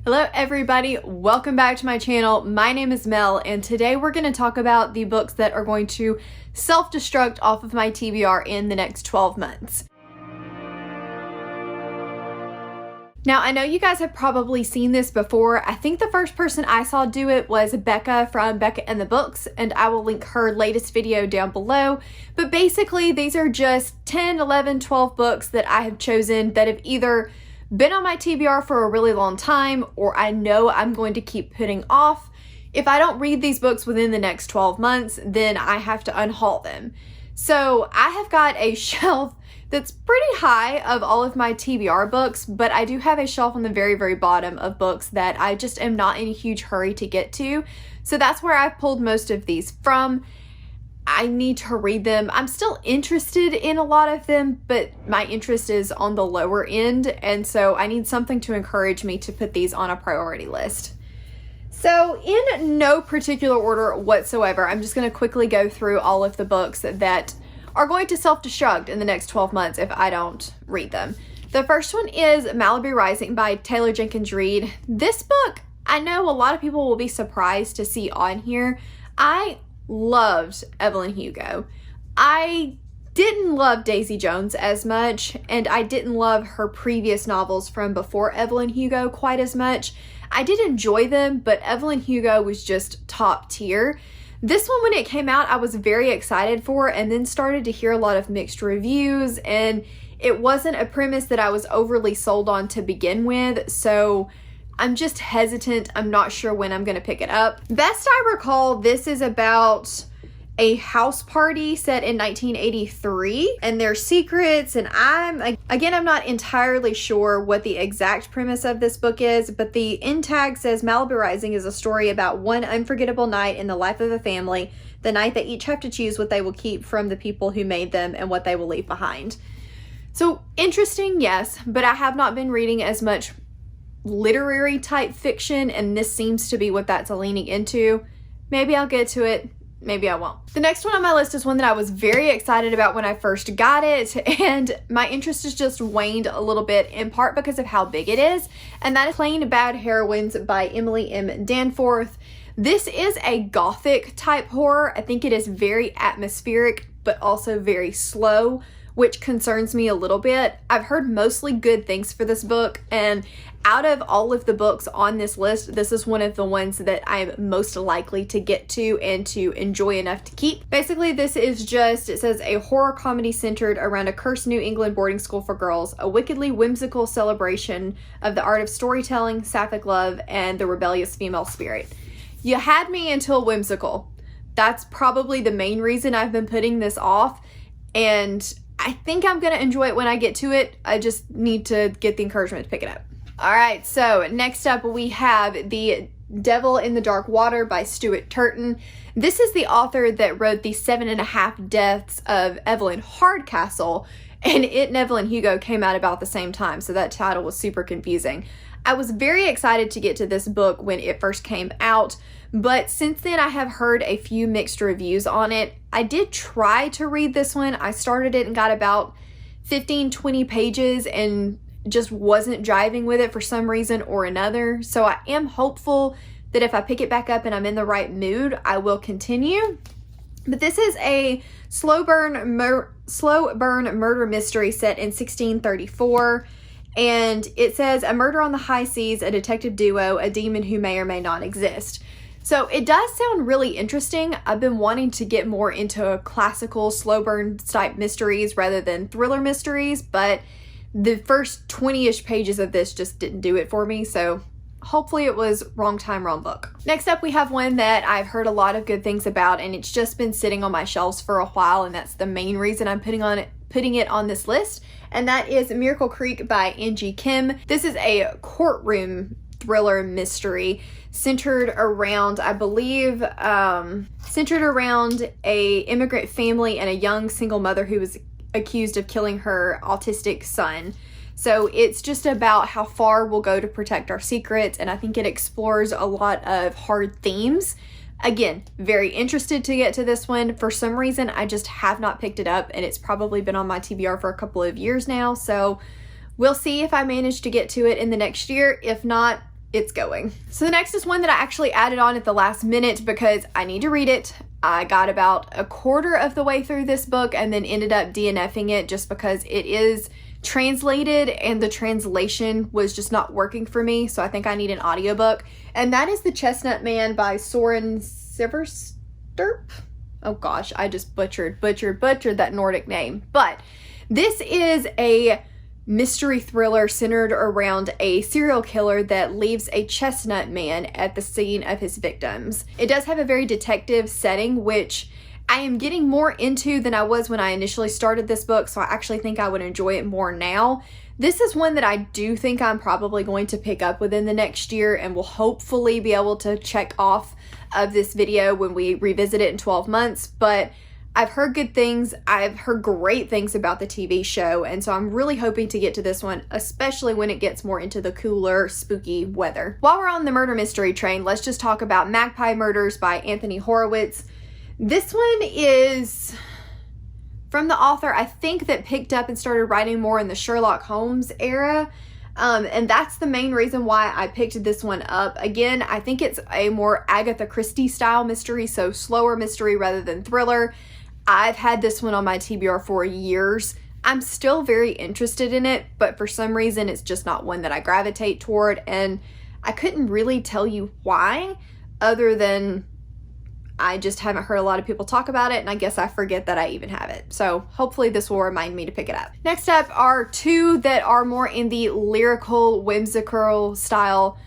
Hello everybody, welcome back to my channel. My name is Mel and today we're going to talk about the books that are going to self-destruct off of my TBR in the next 12 months. Now I know you guys have probably seen this before. I think the first person I saw do it was Becca from Becca and the Books, and I will link her latest video down below. But basically these are just 10, 11, 12 books that I have chosen that have either been on my TBR for a really long time, or I know I'm going to keep putting off. If I don't read these books within the next 12 months, then I have to unhaul them. So I have got a shelf that's pretty high of all of my TBR books, but I do have a shelf on the very, very bottom of books that I just am not in a huge hurry to get to. So that's where I've pulled most of these from. I need to read them. I'm still interested in a lot of them, but my interest is on the lower end, and so I need something to encourage me to put these on a priority list. So in no particular order whatsoever, I'm just going to quickly go through all of the books that are going to self-destruct in the next 12 months if I don't read them. The first one is Malibu Rising by Taylor Jenkins Reid. This book, I know a lot of people will be surprised to see on here. I loved Evelyn Hugo. I didn't love Daisy Jones as much, and I didn't love her previous novels from before Evelyn Hugo quite as much. I did enjoy them, but Evelyn Hugo was just top tier. This one, when it came out, I was very excited for, and then started to hear a lot of mixed reviews, and it wasn't a premise that I was overly sold on to begin with, so I'm just hesitant. I'm not sure when I'm going to pick it up. Best I recall, this is about a house party set in 1983 and their secrets, and I'm not entirely sure what the exact premise of this book is, but the end tag says Malibu Rising is a story about one unforgettable night in the life of a family, the night they each have to choose what they will keep from the people who made them and what they will leave behind. So interesting, yes, but I have not been reading as much literary type fiction, and this seems to be what that's leaning into. Maybe I'll get to it, maybe I won't. The next one on my list is one that I was very excited about when I first got it, and my interest has just waned a little bit, in part because of how big it is, and that is Plain Bad Heroines by Emily M. Danforth. This is a gothic type horror. I think it is very atmospheric, but also very slow, which concerns me a little bit. I've heard mostly good things for this book, and out of all of the books on this list, this is one of the ones that I'm most likely to get to and to enjoy enough to keep. Basically, this is just, it says, a horror comedy centered around a cursed New England boarding school for girls, a wickedly whimsical celebration of the art of storytelling, sapphic love, and the rebellious female spirit. You had me until whimsical. That's probably the main reason I've been putting this off, and I think I'm going to enjoy it when I get to it. I just need to get the encouragement to pick it up. All right, so next up we have The Devil in the Dark Water by Stuart Turton. This is the author that wrote The 7.5 Deaths of Evelyn Hardcastle, and it and Evelyn Hugo came out about the same time, so that title was super confusing. I was very excited to get to this book when it first came out, but since then I have heard a few mixed reviews on it. I did try to read this one. I started it and got about 15, 20 pages and just wasn't jiving with it for some reason or another. So I am hopeful that if I pick it back up and I'm in the right mood, I will continue. But this is a slow burn murder mystery set in 1634. And it says, a murder on the high seas, a detective duo, a demon who may or may not exist. So it does sound really interesting. I've been wanting to get more into classical slow burn type mysteries rather than thriller mysteries, but the first 20-ish pages of this just didn't do it for me, so hopefully it was wrong time, wrong book. Next up, we have one that I've heard a lot of good things about, and it's just been sitting on my shelves for a while, and that's the main reason I'm putting it on this list, and that is Miracle Creek by Angie Kim. This is a courtroom thriller mystery centered around, I believe, centered around a immigrant family and a young single mother who was accused of killing her autistic son. So it's just about how far we'll go to protect our secrets, and I think it explores a lot of hard themes. Again, very interested to get to this one. For some reason, I just have not picked it up, and it's probably been on my TBR for a couple of years now, so we'll see if I manage to get to it in the next year. If not, it's going. So the next is one that I actually added on at the last minute because I need to read it. I got about a quarter of the way through this book and then ended up DNFing it just because it is translated and the translation was just not working for me. So I think I need an audiobook. And that is The Chestnut Man by Soren Siverstrup. Oh gosh, I just butchered that Nordic name. But this is a mystery thriller centered around a serial killer that leaves a chestnut man at the scene of his victims. It does have a very detective setting, which I am getting more into than I was when I initially started this book, so I actually think I would enjoy it more now. This is one that I do think I'm probably going to pick up within the next year and will hopefully be able to check off of this video when we revisit it in 12 months, but I've heard good things. I've heard great things about the TV show, and so I'm really hoping to get to this one, especially when it gets more into the cooler, spooky weather. While we're on the murder mystery train, let's just talk about Magpie Murders by Anthony Horowitz. This one is from the author, I think, that picked up and started writing more in the Sherlock Holmes era. And that's the main reason why I picked this one up. Again, I think it's a more Agatha Christie style mystery, so slower mystery rather than thriller. I've had this one on my TBR for years. I'm still very interested in it, but for some reason it's just not one that I gravitate toward, and I couldn't really tell you why, other than I just haven't heard a lot of people talk about it, and I guess I forget that I even have it. So hopefully this will remind me to pick it up. Next up are two that are more in the lyrical, whimsical style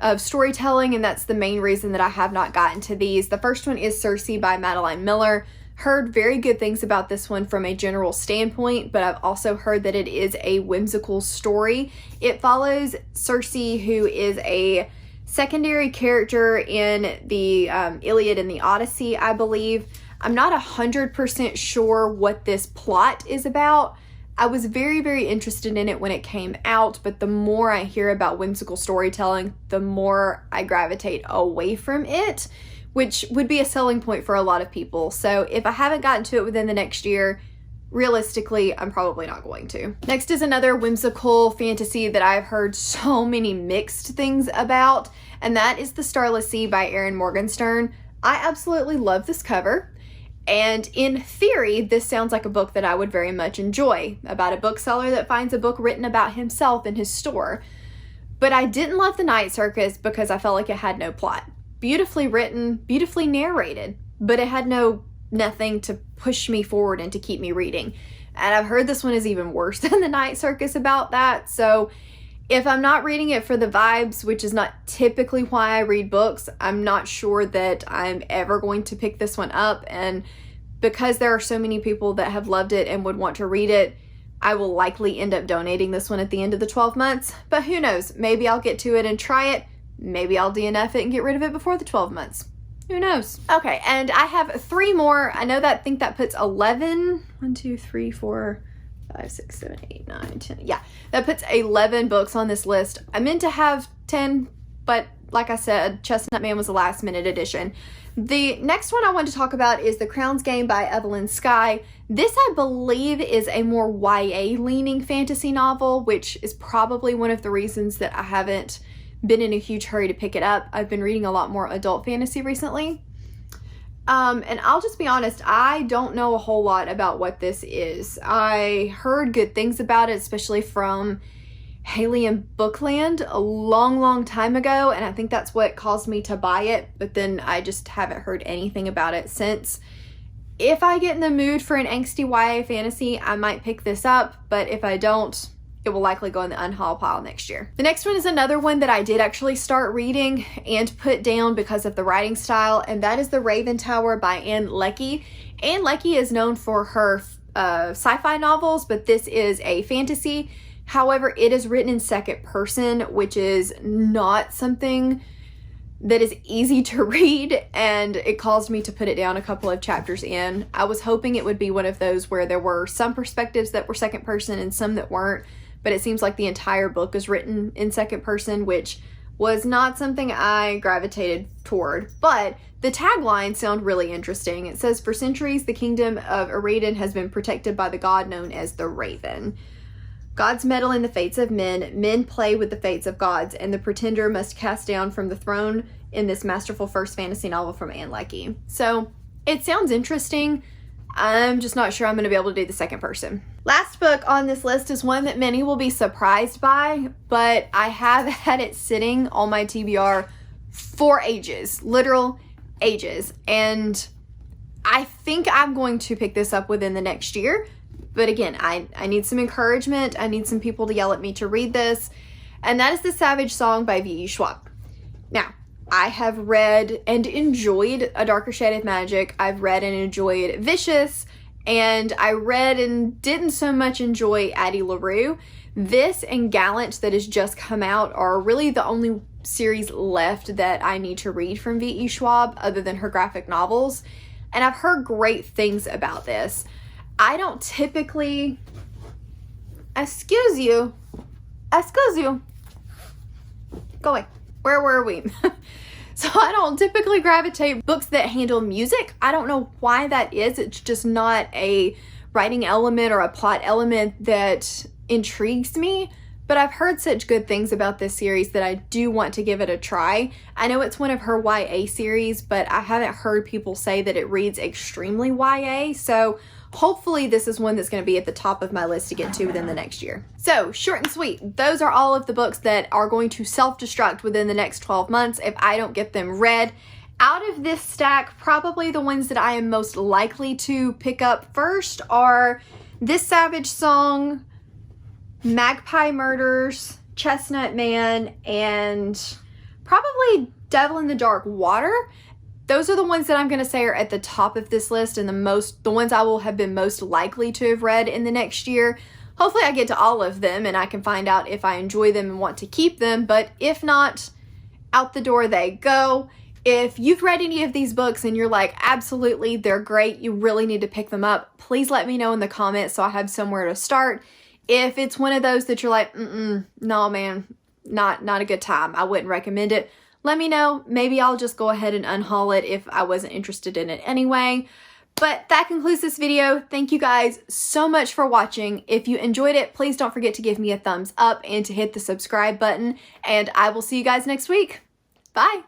of storytelling, and that's the main reason that I have not gotten to these. The first one is Cersei by Madeline Miller. Heard very good things about this one from a general standpoint, but I've also heard that it is a whimsical story. It follows Cersei, who is a secondary character in the Iliad and the Odyssey, I believe. I'm not 100% sure what this plot is about. I was very, very interested in it when it came out, but the more I hear about whimsical storytelling, the more I gravitate away from it, which would be a selling point for a lot of people. So if I haven't gotten to it within the next year, realistically, I'm probably not going to. Next is another whimsical fantasy that I've heard so many mixed things about, and that is The Starless C by Erin Morgenstern. I absolutely love this cover, and in theory, this sounds like a book that I would very much enjoy, about a bookseller that finds a book written about himself in his store. But I didn't love The Night Circus because I felt like it had no plot. Beautifully written, beautifully narrated, but it had nothing to push me forward and to keep me reading. And I've heard this one is even worse than The Night Circus about that. So if I'm not reading it for the vibes, which is not typically why I read books, I'm not sure that I'm ever going to pick this one up. And because there are so many people that have loved it and would want to read it, I will likely end up donating this one at the end of the 12 months. But who knows? Maybe I'll get to it and try it. Maybe I'll DNF it and get rid of it before the 12 months. Who knows? Okay, and I have 3 more. I know that, I think that puts 11. 1, 2, 3, 4, 5, 6, 7, 8, 9, 10. Yeah, that puts 11 books on this list. I meant to have 10, but like I said, Chestnut Man was a last minute addition. The next one I want to talk about is The Crown's Game by Evelyn Skye. This, I believe, is a more YA-leaning fantasy novel, which is probably one of the reasons that I haven't been in a huge hurry to pick it up. I've been reading a lot more adult fantasy recently. And I'll just be honest, I don't know a whole lot about what this is. I heard good things about it, especially from Haley and Bookland a long, long time ago, and I think that's what caused me to buy it, but then I just haven't heard anything about it since. If I get in the mood for an angsty YA fantasy, I might pick this up, but if I don't, it will likely go in the unhaul pile next year. The next one is another one that I did actually start reading and put down because of the writing style, and that is The Raven Tower by Ann Leckie. Ann Leckie is known for her sci-fi novels, but this is a fantasy. However, it is written in second person, which is not something that is easy to read, and it caused me to put it down a couple of chapters in. I was hoping it would be one of those where there were some perspectives that were second person and some that weren't, but it seems like the entire book is written in second person, which was not something I gravitated toward. But the taglines sound really interesting. It says, "For centuries, the kingdom of Eredin has been protected by the god known as the Raven." Gods meddle in the fates of men, men play with the fates of gods, and the pretender must cast down from the throne in this masterful first fantasy novel from Ann Leckie. So it sounds interesting. I'm just not sure I'm going to be able to do the second person. Last book on this list is one that many will be surprised by, but I have had it sitting on my TBR for ages, literal ages, and I think I'm going to pick this up within the next year. But again, I need some encouragement. I need some people to yell at me to read this, and that is The Savage Song by V.E. Schwab. Now, I have read and enjoyed A Darker Shade of Magic. I've read and enjoyed Vicious, and I read and didn't so much enjoy Addie LaRue. This and Gallant that has just come out are really the only series left that I need to read from V.E. Schwab other than her graphic novels, and I've heard great things about this. I don't typically... Excuse you. Go away. Where were we? So I don't typically gravitate books that handle music. I don't know why that is. It's just not a writing element or a plot element that intrigues me. But I've heard such good things about this series that I do want to give it a try. I know it's one of her YA series, but I haven't heard people say that it reads extremely YA. So hopefully this is one that's going to be at the top of my list to get to within the next year. So short and sweet, those are all of the books that are going to self-destruct within the next 12 months if I don't get them read. Out of this stack, probably the ones that I am most likely to pick up first are This Savage Song, Magpie Murders, Chestnut Man, and probably Devil in the Dark Water. Those are the ones that I'm going to say are at the top of this list and the ones I will have been most likely to have read in the next year. Hopefully I get to all of them and I can find out if I enjoy them and want to keep them, but if not, out the door they go. If you've read any of these books and you're like, absolutely, they're great, you really need to pick them up, please let me know in the comments so I have somewhere to start. If it's one of those that you're like, no man, not a good time, I wouldn't recommend it, let me know. Maybe I'll just go ahead and unhaul it if I wasn't interested in it anyway. But that concludes this video. Thank you guys so much for watching. If you enjoyed it, please don't forget to give me a thumbs up and to hit the subscribe button. And I will see you guys next week. Bye.